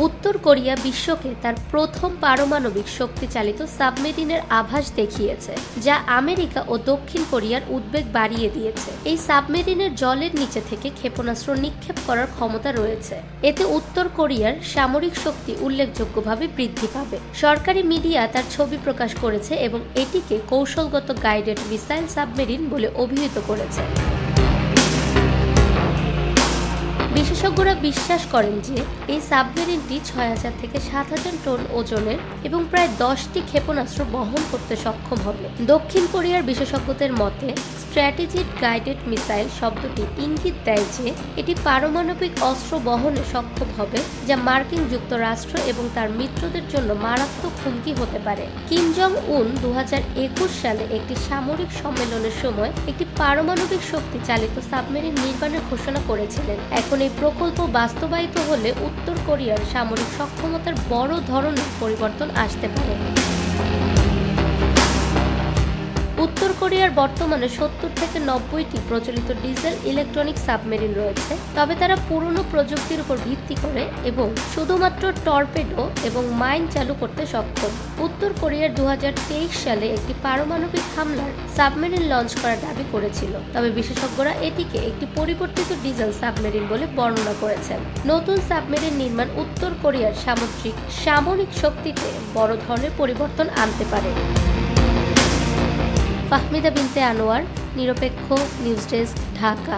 উত্তর কোরিয়া বিশ্বকে তার প্রথম পারমাণবিক শক্তিচালিত সাবমেরিনের আভাস দেখিয়েছে, যা আমেরিকা ও দক্ষিণ কোরিয়ার উদ্বেগ বাড়িয়ে দিয়েছে। এই সাবমেরিনের জলের নিচে থেকে ক্ষেপণাস্ত্র নিক্ষেপ করার ক্ষমতা রয়েছে। এতে উত্তর কোরিয়ার সামরিক শক্তি উল্লেখযোগ্যভাবে বৃদ্ধি পাবে। সরকারি মিডিয়া তার ছবি প্রকাশ করেছে এবং এটিকে কৌশলগত গাইডেড মিসাইল সাবমেরিন বলে অভিহিত করেছে। বিশেষজ্ঞরা বিশ্বাস করেন যে এই সাবমেরিনটি ৬,০০০ থেকে ৭,০০০ টন ওজনের এবং প্রায় ১০টি ক্ষেপণাস্ত্র বহন করতে সক্ষম হবে। দক্ষিণ কোরিয়ার বিশেষজ্ঞদের মতে স্ট্র্যাটেজিক গাইডেড মিসাইল শব্দটি ইঙ্গিত দেয় যে এটি পারমাণবিক অস্ত্র বহনে সক্ষম হবে, যা মার্কিন যুক্তরাষ্ট্র এবং তার মিত্রদের জন্য মারাত্মক হুমকি হতে পারে। কিম জং উন ২০২১ সালে একটি সামরিক সম্মেলনের সময় একটি পারমাণবিক শক্তি চালিত সাবমেরিন নির্মাণের ঘোষণা করেছিলেন। এখন এই প্রকল্প বাস্তবায়িত হলে উত্তর কোরিয়ার সামরিক সক্ষমতার বড় ধরনের পরিবর্তন আসতে পারে। উত্তর কোরিয়ার বর্তমানে ৭০ থেকে ৯০টি প্রচলিত ডিজেল ইলেকট্রনিক সাবমেরিন রয়েছে, তবে তারা পুরনো প্রযুক্তির উপর ভিত্তি করে এবং শুধুমাত্র টর্পেডো এবং মাইন চালু করতে সক্ষম। উত্তর কোরিয়ার ২০২৩ সালে একটি পারমাণবিক হামলার সাবমেরিন লঞ্চ করার দাবি করেছিল, তবে বিশেষজ্ঞরা এটিকে একটি পরিবর্তিত ডিজেল সাবমেরিন বলে বর্ণনা করেছেন। নতুন সাবমেরিন নির্মাণ উত্তর কোরিয়ার সামরিক শক্তিতে বড় ধরনের পরিবর্তন আনতে পারে। ফাহমিদা বিনতে আনোয়ার, নিরপেক্ষ নিউজ ডেস্ক, ঢাকা।